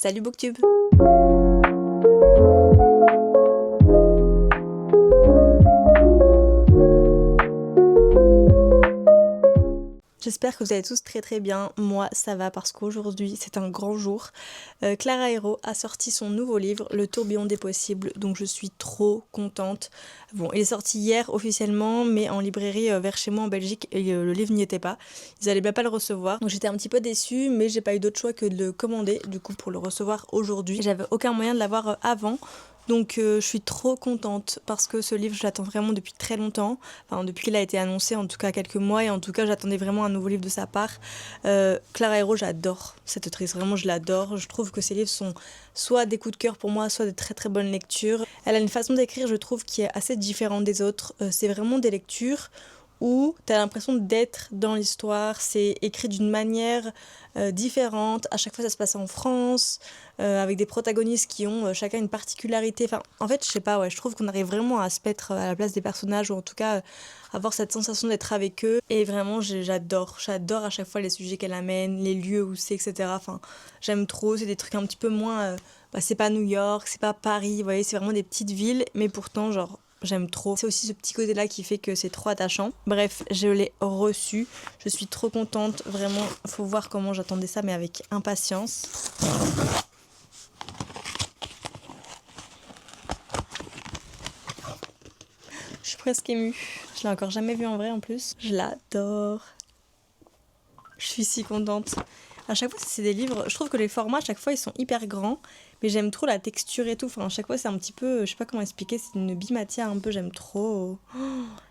Salut Booktube! J'espère que vous allez tous très bien, moi ça va parce qu'aujourd'hui c'est un grand jour. Clara Hero a sorti son nouveau livre, Le tourbillon des possibles, donc je suis trop contente. Bon, il est sorti hier officiellement, mais en librairie vers chez moi en Belgique, et le livre n'y était pas. Ils allaient même pas le recevoir, donc j'étais un petit peu déçue, mais j'ai pas eu d'autre choix que de le commander, du coup pour le recevoir aujourd'hui. J'avais aucun moyen de l'avoir avant. Donc je suis trop contente parce que ce livre je l'attends vraiment depuis très longtemps, enfin depuis qu'il a été annoncé en tout cas quelques mois, et en tout cas j'attendais vraiment un nouveau livre de sa part. Clara Hero, j'adore cette autrice, vraiment je l'adore, je trouve que ses livres sont soit des coups de cœur pour moi, soit de très très bonnes lectures. Elle a une façon d'écrire je trouve qui est assez différente des autres, c'est vraiment des lectures où tu as l'impression d'être dans l'histoire, c'est écrit d'une manière différente, à chaque fois ça se passe en France, avec des protagonistes qui ont chacun une particularité, enfin en fait je sais pas, ouais, je trouve qu'on arrive vraiment à se mettre à la place des personnages, ou en tout cas avoir cette sensation d'être avec eux, et vraiment j'adore à chaque fois les sujets qu'elle amène, les lieux où c'est, etc. Enfin j'aime trop, c'est des trucs un petit peu moins, c'est pas New York, c'est pas Paris, vous voyez, c'est vraiment des petites villes, mais pourtant genre j'aime trop. C'est aussi ce petit côté-là qui fait que c'est trop attachant. Bref, je l'ai reçu. Je suis trop contente. Vraiment, faut voir comment j'attendais ça, mais avec impatience. Je suis presque émue. Je l'ai encore jamais vu en vrai en plus. Je l'adore. Je suis si contente. À chaque fois, c'est des livres. Je trouve que les formats, à chaque fois, ils sont hyper grands. Mais j'aime trop la texture et tout. Enfin, à chaque fois, c'est un petit peu. Je sais pas comment expliquer. C'est une bimatière un peu. J'aime trop.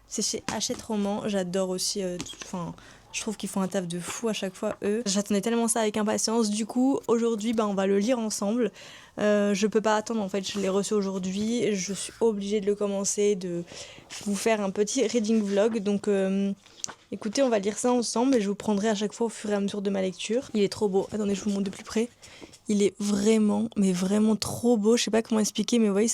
C'est chez Hachette Roman. J'adore aussi. Enfin, je trouve qu'ils font un taf de fou à chaque fois, eux. J'attendais tellement ça avec impatience. Du coup, aujourd'hui, on va le lire ensemble. Je peux pas attendre. En fait, je l'ai reçu aujourd'hui. Je suis obligée de le commencer, de vous faire un petit reading vlog. Donc. Écoutez, on va lire ça ensemble et je vous prendrai à chaque fois au fur et à mesure de ma lecture. Il est trop beau. Attendez, je vous montre de plus près. Il est vraiment, mais vraiment trop beau. Je sais pas comment expliquer, mais vous voyez,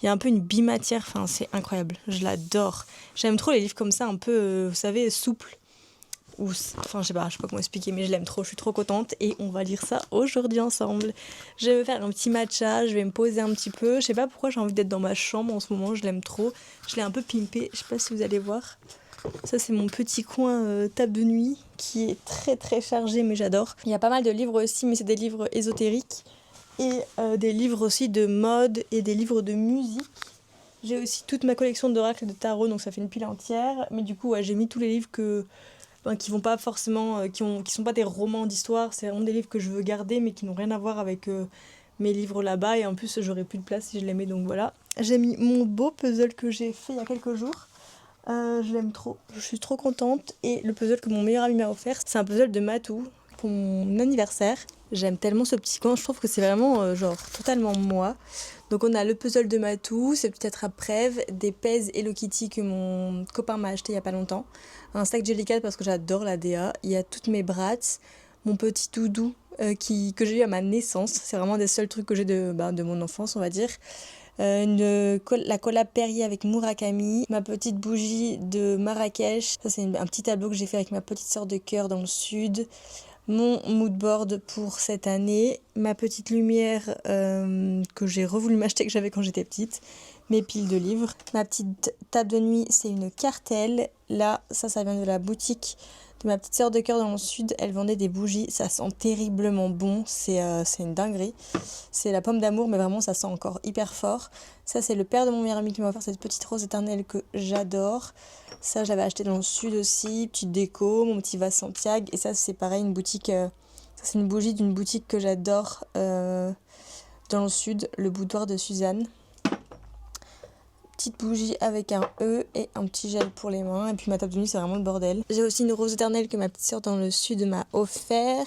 il y a un peu une bimatière. Enfin, c'est incroyable. Je l'adore. J'aime trop les livres comme ça, un peu, vous savez, souples. Enfin, je sais pas comment expliquer, mais je l'aime trop. Je suis trop contente et on va lire ça aujourd'hui ensemble. Je vais me faire un petit matcha, je vais me poser un petit peu. Je sais pas pourquoi j'ai envie d'être dans ma chambre en ce moment. Je l'aime trop. Je l'ai un peu pimpé. Je sais pas si vous allez voir. Ça, c'est mon petit coin table de nuit qui est très très chargé, mais j'adore. Il y a pas mal de livres aussi, mais c'est des livres ésotériques. Et des livres aussi de mode et des livres de musique. J'ai aussi toute ma collection d'oracles et de tarot, donc ça fait une pile entière. Mais du coup, ouais, j'ai mis tous les livres qui vont pas forcément, qui sont pas des romans d'histoire. C'est vraiment des livres que je veux garder, mais qui n'ont rien à voir avec mes livres là-bas. Et en plus, j'aurais plus de place si je les mets, donc voilà. J'ai mis mon beau puzzle que j'ai fait il y a quelques jours. Je l'aime trop, je suis trop contente. Et le puzzle que mon meilleur ami m'a offert, c'est un puzzle de Matou pour mon anniversaire. J'aime tellement ce petit coin, je trouve que c'est vraiment genre totalement moi. Donc on a le puzzle de Matou, c'est peut-être à Prèves, des Pèse Hello Kitty que mon copain m'a acheté il y a pas longtemps, un sac Jellycat parce que j'adore la DA, il y a toutes mes brats, mon petit doudou que j'ai eu à ma naissance, c'est vraiment des seuls trucs que j'ai de mon enfance on va dire. La collab Perrier avec Murakami, ma petite bougie de Marrakech, ça c'est un petit tableau que j'ai fait avec ma petite sœur de cœur dans le sud, mon moodboard pour cette année, ma petite lumière que j'ai revoulu m'acheter que j'avais quand j'étais petite, mes piles de livres, ma petite table de nuit c'est une cartelle, là ça vient de la boutique de ma petite sœur de cœur dans le sud, elle vendait des bougies, ça sent terriblement bon, c'est une dinguerie, c'est la pomme d'amour mais vraiment ça sent encore hyper fort. Ça c'est le père de mon meilleur ami qui m'a offert cette petite rose éternelle que j'adore, ça j'avais acheté dans le sud aussi, petite déco, mon petit vase Santiago, et ça c'est pareil une boutique, ça c'est une bougie d'une boutique que j'adore dans le sud, le boudoir de Suzanne. Petite bougie avec un E et un petit gel pour les mains. Et puis ma table de nuit, c'est vraiment le bordel. J'ai aussi une rose éternelle que ma petite sœur dans le sud m'a offert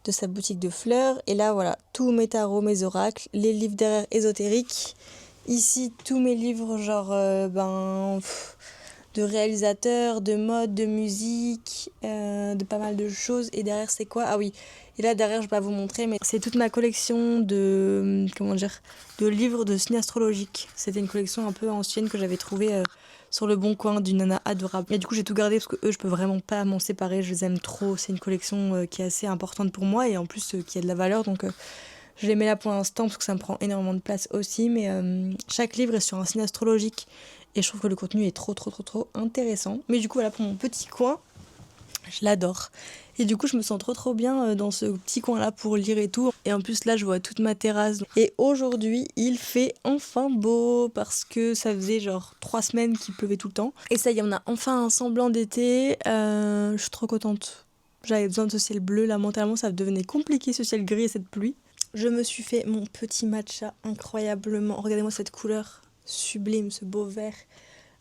de sa boutique de fleurs. Et là, voilà, tous mes tarots, mes oracles, les livres derrière ésotériques. Ici, tous mes livres, genre, de réalisateurs, de mode, de musique, de pas mal de choses. Et derrière, c'est quoi ? Ah oui, et là, derrière, je vais pas vous montrer, mais c'est toute ma collection de livres de signes astrologiques. C'était une collection un peu ancienne que j'avais trouvée sur le bon coin d'une nana adorable. Et du coup, j'ai tout gardé parce que eux, je peux vraiment pas m'en séparer. Je les aime trop. C'est une collection qui est assez importante pour moi et en plus qui a de la valeur. Donc, Je les mets là pour l'instant parce que ça me prend énormément de place aussi, mais chaque livre est sur un signe astrologique et je trouve que le contenu est trop intéressant. Mais du coup voilà pour mon petit coin, je l'adore. Et du coup je me sens trop bien dans ce petit coin là pour lire et tout. Et en plus là je vois toute ma terrasse. Et aujourd'hui il fait enfin beau parce que ça faisait genre 3 semaines qu'il pleuvait tout le temps. Et ça y est, on a enfin un semblant d'été. Je suis trop contente. J'avais besoin de ce ciel bleu là, mentalement ça devenait compliqué ce ciel gris et cette pluie. Je me suis fait mon petit matcha incroyablement. Regardez-moi cette couleur sublime, ce beau vert.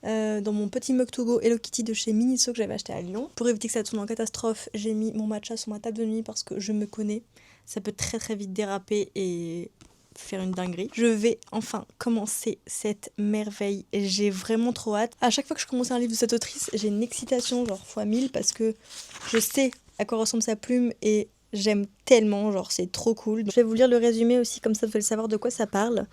Dans mon petit mug to go Hello Kitty de chez Miniso que j'avais acheté à Lyon. Pour éviter que ça tourne en catastrophe, j'ai mis mon matcha sur ma table de nuit parce que je me connais. Ça peut très vite déraper et faire une dinguerie. Je vais enfin commencer cette merveille et j'ai vraiment trop hâte. À chaque fois que je commence un livre de cette autrice, j'ai une excitation genre fois 1000 parce que je sais à quoi ressemble sa plume et j'aime tellement, genre c'est trop cool. Je vais vous lire le résumé aussi, comme ça vous allez savoir de quoi ça parle.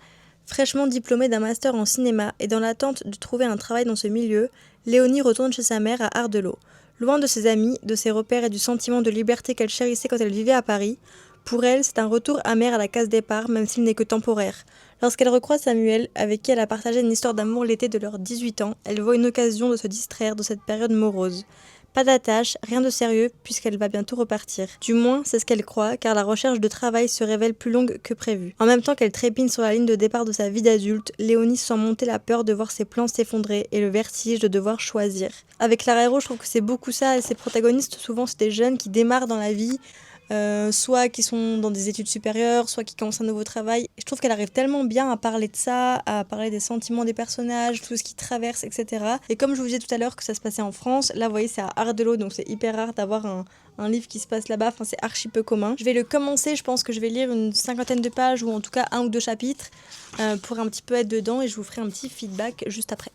Fraîchement diplômée d'un master en cinéma et dans l'attente de trouver un travail dans ce milieu, Léonie retourne chez sa mère à Ardelot. Loin de ses amis, de ses repères et du sentiment de liberté qu'elle chérissait quand elle vivait à Paris, pour elle, c'est un retour amer à la case départ, même s'il n'est que temporaire. Lorsqu'elle recroise Samuel, avec qui elle a partagé une histoire d'amour l'été de leurs 18 ans, elle voit une occasion de se distraire de cette période morose. Pas d'attache, rien de sérieux, puisqu'elle va bientôt repartir. Du moins, c'est ce qu'elle croit, car la recherche de travail se révèle plus longue que prévu. En même temps qu'elle trépigne sur la ligne de départ de sa vie d'adulte, Léonie sent monter la peur de voir ses plans s'effondrer et le vertige de devoir choisir. Avec Clara Héros, je trouve que c'est beaucoup ça, et ses protagonistes, souvent, c'est des jeunes qui démarrent dans la vie, soit qui sont dans des études supérieures, soit qui commencent un nouveau travail. Et je trouve qu'elle arrive tellement bien à parler de ça, à parler des sentiments des personnages, tout ce qu'ils traversent, etc. Et comme je vous disais tout à l'heure que ça se passait en France, là vous voyez c'est à Ardelot, donc c'est hyper rare d'avoir un livre qui se passe là-bas, enfin c'est archi peu commun. Je vais le commencer, je pense que je vais lire une 50aine de pages ou en tout cas 1 ou 2 chapitres pour un petit peu être dedans et je vous ferai un petit feedback juste après.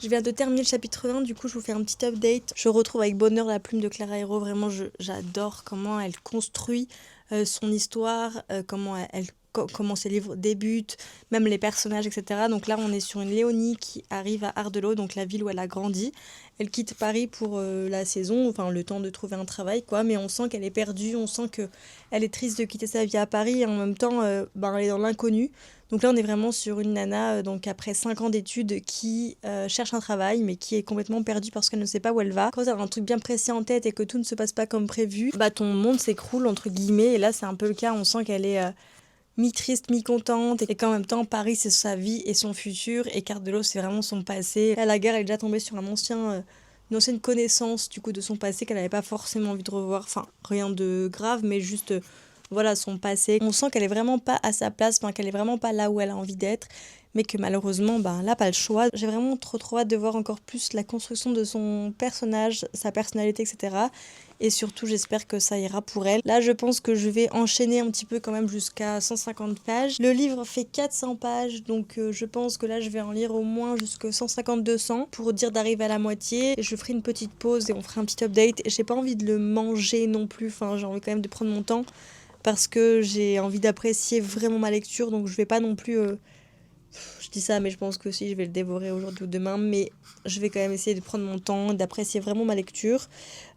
Je viens de terminer le chapitre 1, du coup je vous fais un petit update. Je retrouve avec bonheur la plume de Clara Héros, vraiment j'adore comment elle construit son histoire, comment ses livres débutent, même les personnages, etc. Donc là on est sur une Léonie qui arrive à Ardelot, donc la ville où elle a grandi. Elle quitte Paris pour la saison, enfin le temps de trouver un travail quoi, mais on sent qu'elle est perdue, on sent qu'elle est triste de quitter sa vie à Paris et en même temps elle est dans l'inconnu. Donc là, on est vraiment sur une nana, donc après 5 ans d'études, qui cherche un travail, mais qui est complètement perdue parce qu'elle ne sait pas où elle va. Quand tu as un truc bien précis en tête et que tout ne se passe pas comme prévu, bah ton monde s'écroule, entre guillemets. Et là, c'est un peu le cas, on sent qu'elle est mi-triste, mi-contente, et qu'en même temps, Paris, c'est sa vie et son futur, et Cardelot, c'est vraiment son passé. À la gare, elle est déjà tombée sur une ancienne connaissance, du coup, de son passé qu'elle n'avait pas forcément envie de revoir. Enfin, rien de grave, mais juste... voilà son passé. On sent qu'elle est vraiment pas à sa place, enfin, qu'elle est vraiment pas là où elle a envie d'être, mais que malheureusement, elle n'a pas le choix. J'ai vraiment trop hâte de voir encore plus la construction de son personnage, sa personnalité, etc. Et surtout, j'espère que ça ira pour elle. Là, je pense que je vais enchaîner un petit peu quand même jusqu'à 150 pages. Le livre fait 400 pages, donc je pense que là, je vais en lire au moins jusqu'à 150-200 pour dire d'arriver à la moitié. Je ferai une petite pause et on fera un petit update. J'ai pas envie de le manger non plus, enfin, j'ai envie quand même de prendre mon temps parce que j'ai envie d'apprécier vraiment ma lecture, donc je vais pas non plus... je dis ça, mais je pense que si, je vais le dévorer aujourd'hui ou demain, mais je vais quand même essayer de prendre mon temps, d'apprécier vraiment ma lecture.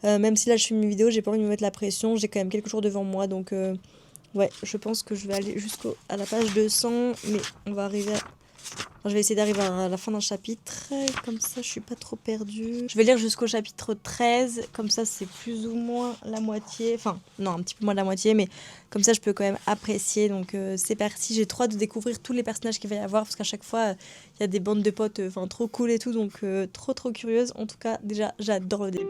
Même si là, je filme une vidéo, j'ai pas envie de me mettre la pression, j'ai quand même quelques jours devant moi, donc ouais, je pense que je vais aller jusqu'à la page 200, mais on va arriver à... Enfin, je vais essayer d'arriver à la fin d'un chapitre, comme ça je suis pas trop perdue. Je vais lire jusqu'au chapitre 13, comme ça c'est plus ou moins la moitié, enfin non un petit peu moins de la moitié, mais comme ça je peux quand même apprécier, donc c'est parti. J'ai trop hâte de découvrir tous les personnages qu'il va y avoir, parce qu'à chaque fois il y a des bandes de potes trop cool et tout, donc trop curieuse. En tout cas déjà j'adore le début.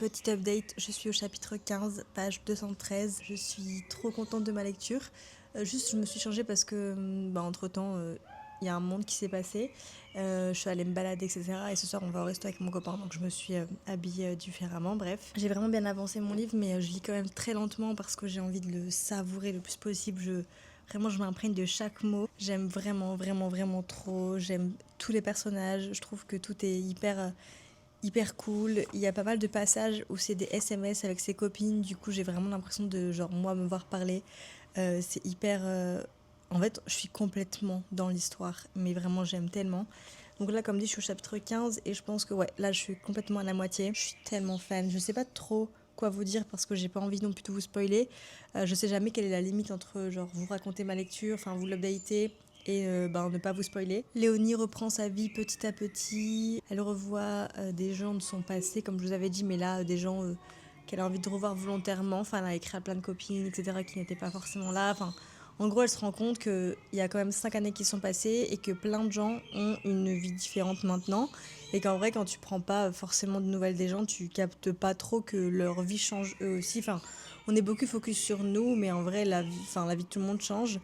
Petit update, je suis au chapitre 15, page 213. Je suis trop contente de ma lecture. Juste, je me suis changée parce que, entre-temps, il y a un monde qui s'est passé. Je suis allée me balader, etc. Et ce soir, on va au resto avec mon copain, donc je me suis habillée différemment. Bref, j'ai vraiment bien avancé mon livre, mais je lis quand même très lentement parce que j'ai envie de le savourer le plus possible. Vraiment, je m'imprègne de chaque mot. J'aime vraiment, vraiment, vraiment trop. J'aime tous les personnages. Je trouve que tout est hyper cool. Il y a pas mal de passages où c'est des SMS avec ses copines. Du coup, j'ai vraiment l'impression de, genre, moi, me voir parler. C'est hyper... En fait, je suis complètement dans l'histoire. Mais vraiment, j'aime tellement. Donc là, comme dit, je suis au chapitre 15 et je pense que, ouais, là, je suis complètement à la moitié. Je suis tellement fan. Je sais pas trop quoi vous dire parce que j'ai pas envie non plus de vous spoiler. Je sais jamais quelle est la limite entre, genre, vous raconter ma lecture, enfin, vous l'updater et ne pas vous spoiler. Léonie reprend sa vie petit à petit. Elle revoit des gens de son passé, comme je vous avais dit, mais là, des gens qu'elle a envie de revoir volontairement. Enfin, elle a écrit à plein de copines, etc., qui n'étaient pas forcément là. Enfin, en gros, elle se rend compte qu'il y a quand même 5 années qui sont passées et que plein de gens ont une vie différente maintenant. Et qu'en vrai, quand tu prends pas forcément de nouvelles des gens, tu captes pas trop que leur vie change eux aussi. Enfin, on est beaucoup focus sur nous, mais en vrai, la vie de tout le monde change.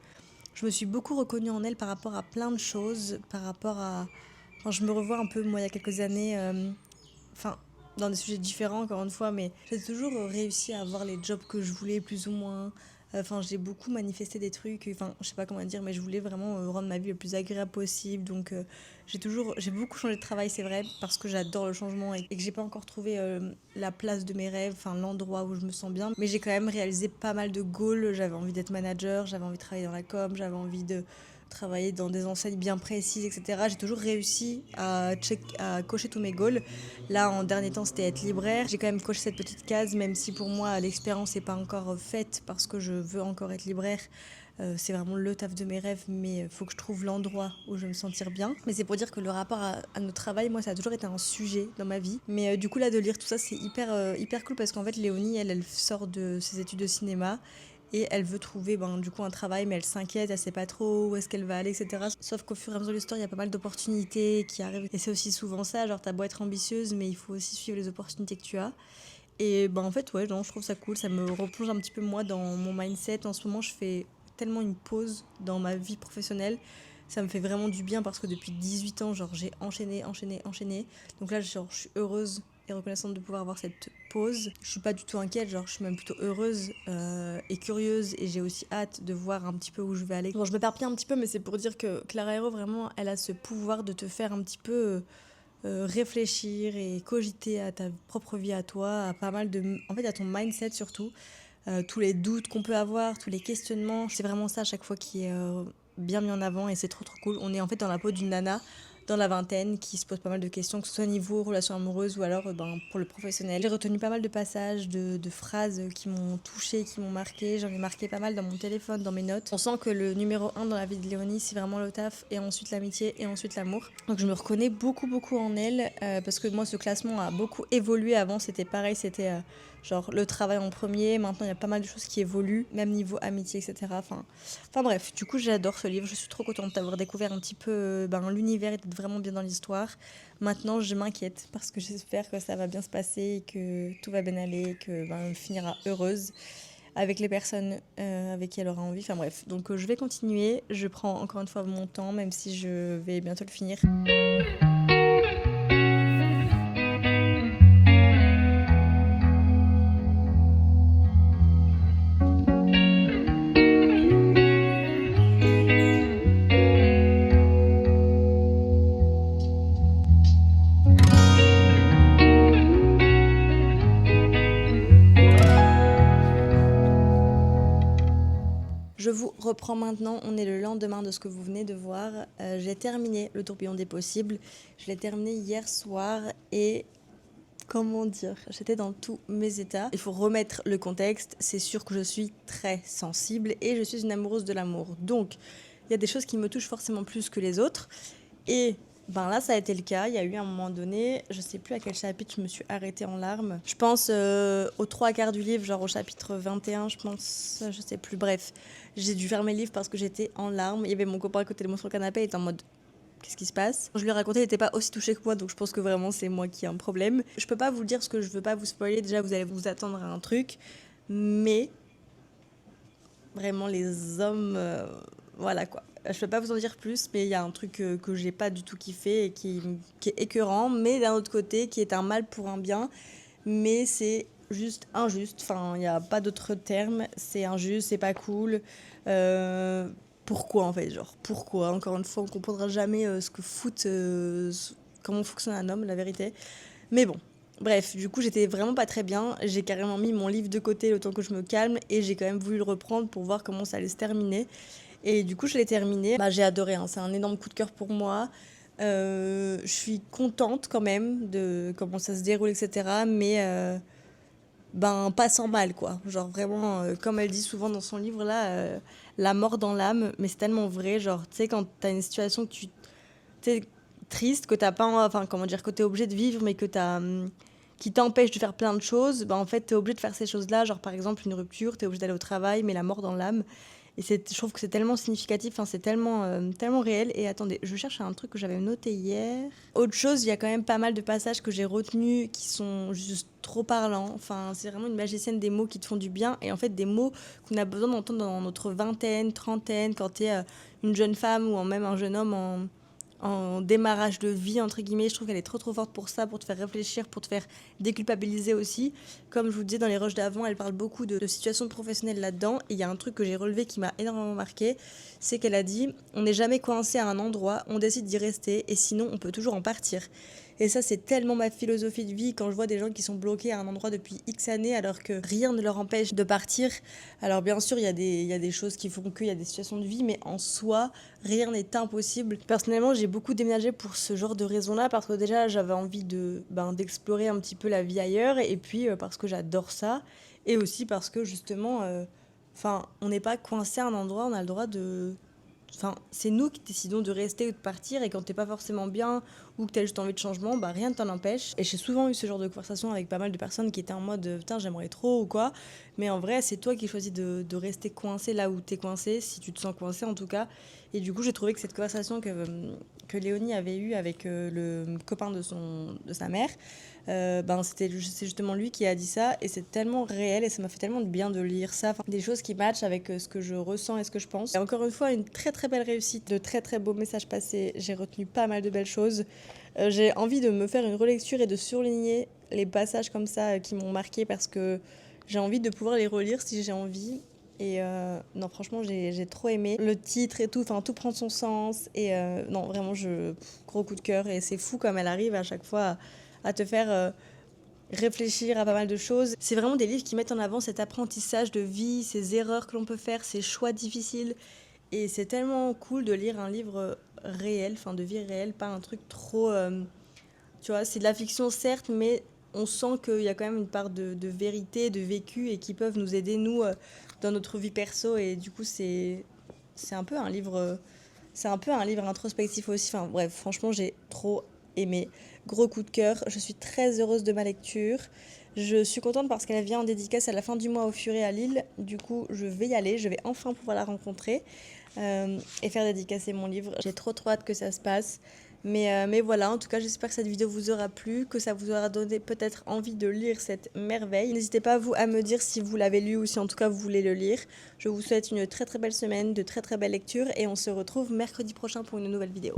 Je me suis beaucoup reconnue en elle par rapport à plein de choses, par rapport à... Enfin, je me revois un peu, moi, il y a quelques années, dans des sujets différents, encore une fois, mais j'ai toujours réussi à avoir les jobs que je voulais, plus ou moins. J'ai beaucoup manifesté des trucs, je sais pas comment dire, mais je voulais vraiment rendre ma vie le plus agréable possible. Donc, j'ai beaucoup changé de travail, c'est vrai, parce que j'adore le changement et que j'ai pas encore trouvé la place de mes rêves, l'endroit où je me sens bien. Mais j'ai quand même réalisé pas mal de goals. J'avais envie d'être manager, j'avais envie de travailler dans la com, j'avais envie de travailler dans des enseignes bien précises, etc. J'ai toujours réussi à cocher tous mes goals. Là, en dernier temps, c'était être libraire. J'ai quand même coché cette petite case, même si pour moi, l'expérience n'est pas encore faite parce que je veux encore être libraire. C'est vraiment le taf de mes rêves, mais il faut que je trouve l'endroit où je vais me sentir bien. Mais c'est pour dire que le rapport à notre travail, moi, ça a toujours été un sujet dans ma vie. Mais du coup, là, de lire tout ça, c'est hyper cool parce qu'en fait, Léonie, elle sort de ses études de cinéma. Et elle veut trouver du coup un travail, mais elle s'inquiète, elle sait pas trop où est-ce qu'elle va aller, etc. Sauf qu'au fur et à mesure de l'histoire, il y a pas mal d'opportunités qui arrivent. Et c'est aussi souvent ça, genre t'as beau être ambitieuse, mais il faut aussi suivre les opportunités que tu as. Et en fait, ouais, non, je trouve ça cool, ça me replonge un petit peu moi dans mon mindset. En ce moment, je fais tellement une pause dans ma vie professionnelle. Ça me fait vraiment du bien parce que depuis 18 ans, genre, j'ai enchaîné. Donc là, genre, je suis heureuse et reconnaissante de pouvoir avoir cette pause. Je suis pas du tout inquiète, genre, je suis même plutôt heureuse et curieuse et j'ai aussi hâte de voir un petit peu où je vais aller. Bon, je m'éparpille un petit peu, mais c'est pour dire que Clara Hero, vraiment, elle a ce pouvoir de te faire un petit peu réfléchir et cogiter à ta propre vie à toi, à pas mal de... En fait, à ton mindset surtout. Tous les doutes qu'on peut avoir, tous les questionnements. C'est vraiment ça à chaque fois qui est bien mis en avant et c'est trop cool. On est en fait dans la peau d'une nana dans la vingtaine qui se pose pas mal de questions, que ce soit niveau relation amoureuse ou alors pour le professionnel. J'ai retenu pas mal de passages, de phrases qui m'ont touchée, qui m'ont marqué. J'en ai marqué pas mal dans mon téléphone, dans mes notes. On sent que le numéro 1 dans la vie de Léonie, c'est vraiment le taf et ensuite l'amitié et ensuite l'amour. Donc je me reconnais beaucoup en elle parce que moi ce classement a beaucoup évolué. Avant c'était pareil, c'était... genre le travail en premier, maintenant il y a pas mal de choses qui évoluent, même niveau amitié, etc. Enfin bref, du coup j'adore ce livre, je suis trop contente d'avoir découvert un petit peu l'univers et d'être vraiment bien dans l'histoire. Maintenant je m'inquiète parce que j'espère que ça va bien se passer et que tout va bien aller et que elle finira heureuse avec les personnes avec qui elle aura envie. Enfin bref, donc je vais continuer, je prends encore une fois mon temps même si je vais bientôt le finir. Je vous reprends maintenant, on est le lendemain de ce que vous venez de voir. J'ai terminé le tourbillon des possibles. Je l'ai terminé hier soir et comment dire, j'étais dans tous mes états. Il faut remettre le contexte, c'est sûr que je suis très sensible et je suis une amoureuse de l'amour. Donc, il y a des choses qui me touchent forcément plus que les autres. Et là, ça a été le cas. Il y a eu un moment donné, je sais plus à quel chapitre je me suis arrêtée en larmes. Je pense aux 3/4 du livre, genre au chapitre 21, je pense, je sais plus. Bref, j'ai dû fermer le livre parce que j'étais en larmes. Il y avait mon copain à côté de moi sur le canapé, il était en mode qu'est-ce qui se passe. Quand je lui ai raconté, il n'était pas aussi touché que moi, donc je pense que vraiment c'est moi qui ai un problème. Je peux pas vous dire ce que je veux pas vous spoiler, déjà vous allez vous attendre à un truc, mais vraiment les hommes, voilà quoi. Je peux pas vous en dire plus, mais il y a un truc que j'ai pas du tout kiffé et qui est écœurant, mais d'un autre côté qui est un mal pour un bien, mais c'est juste injuste, enfin il n'y a pas d'autre terme, c'est injuste, c'est pas cool. Pourquoi en fait, genre pourquoi? Encore une fois, on comprendra jamais ce que fout, comment fonctionne un homme, la vérité. Mais bon, bref, du coup j'étais vraiment pas très bien, j'ai carrément mis mon livre de côté le temps que je me calme et j'ai quand même voulu le reprendre pour voir comment ça allait se terminer. Et du coup je l'ai terminé, bah, j'ai adoré, hein. C'est un énorme coup de cœur pour moi. Je suis contente quand même de comment ça se déroule, etc. Mais ben pas sans mal quoi, genre vraiment comme elle dit souvent dans son livre là, la mort dans l'âme, mais c'est tellement vrai, genre tu sais quand t'as une situation que tu t'es triste, que t'as pas enfin comment dire, que t'es obligé de vivre mais que t'as qui t'empêche de faire plein de choses, ben en fait t'es obligé de faire ces choses là, genre par exemple une rupture, t'es obligé d'aller au travail mais la mort dans l'âme. Et je trouve que c'est tellement significatif, enfin, c'est tellement, tellement réel. Et attendez, je cherche un truc que j'avais noté hier. Autre chose, il y a quand même pas mal de passages que j'ai retenus qui sont juste trop parlants. Enfin, c'est vraiment une magicienne des mots qui te font du bien. Et en fait, des mots qu'on a besoin d'entendre dans notre vingtaine, trentaine, quand t'es une jeune femme ou même un jeune homme en démarrage de vie, entre guillemets. Je trouve qu'elle est trop trop forte pour ça, pour te faire réfléchir, pour te faire déculpabiliser aussi. Comme je vous disais dans les rushs d'avant, elle parle beaucoup de situations professionnelles là-dedans. Et il y a un truc que j'ai relevé qui m'a énormément marqué, c'est qu'elle a dit « On n'est jamais coincé à un endroit, on décide d'y rester et sinon on peut toujours en partir ». Et ça, c'est tellement ma philosophie de vie quand je vois des gens qui sont bloqués à un endroit depuis X années alors que rien ne leur empêche de partir. Alors bien sûr, il y a des choses qui font qu'il y a des situations de vie, mais en soi, rien n'est impossible. Personnellement, j'ai beaucoup déménagé pour ce genre de raison-là parce que déjà, j'avais envie d'explorer un petit peu la vie ailleurs et puis parce que j'adore ça et aussi parce que justement, on n'est pas coincé à un endroit, on a le droit de... Enfin, c'est nous qui décidons de rester ou de partir et quand t'es pas forcément bien ou que t'as juste envie de changement, bah rien ne t'en empêche. Et j'ai souvent eu ce genre de conversation avec pas mal de personnes qui étaient en mode putain j'aimerais trop ou quoi. Mais en vrai c'est toi qui choisis de rester coincé là où t'es coincé, si tu te sens coincé en tout cas. Et du coup j'ai trouvé que cette conversation que Léonie avait eue avec le copain de sa mère, c'est justement lui qui a dit ça et c'est tellement réel et ça m'a fait tellement de bien de lire ça, enfin, des choses qui matchent avec ce que je ressens et ce que je pense. Et encore une fois une très très belle réussite, de très très beaux messages passés, j'ai retenu pas mal de belles choses. J'ai envie de me faire une relecture et de surligner les passages comme ça qui m'ont marqué parce que j'ai envie de pouvoir les relire si j'ai envie. Et non, franchement, j'ai trop aimé. Le titre et tout, enfin, tout prend son sens. Et non, vraiment, gros coup de cœur. Et c'est fou comme elle arrive à chaque fois à te faire réfléchir à pas mal de choses. C'est vraiment des livres qui mettent en avant cet apprentissage de vie, ces erreurs que l'on peut faire, ces choix difficiles. Et c'est tellement cool de lire un livre réel, enfin de vie réelle, pas un truc trop... tu vois, c'est de la fiction certes, mais on sent qu'il y a quand même une part de vérité, de vécu et qui peuvent nous aider, nous, dans notre vie perso. Et du coup, c'est un peu un livre... c'est un peu un livre introspectif aussi. Enfin bref, franchement, j'ai trop aimé. Gros coup de cœur. Je suis très heureuse de ma lecture. Je suis contente parce qu'elle vient en dédicace à la fin du mois au Furet à Lille. Du coup, je vais y aller. Je vais enfin pouvoir la rencontrer et faire dédicacer mon livre. J'ai trop hâte que ça se passe. Mais voilà, en tout cas, j'espère que cette vidéo vous aura plu, que ça vous aura donné peut-être envie de lire cette merveille. N'hésitez pas, vous, à me dire si vous l'avez lu ou si en tout cas vous voulez le lire. Je vous souhaite une très très belle semaine, de très très belles lectures et on se retrouve mercredi prochain pour une nouvelle vidéo.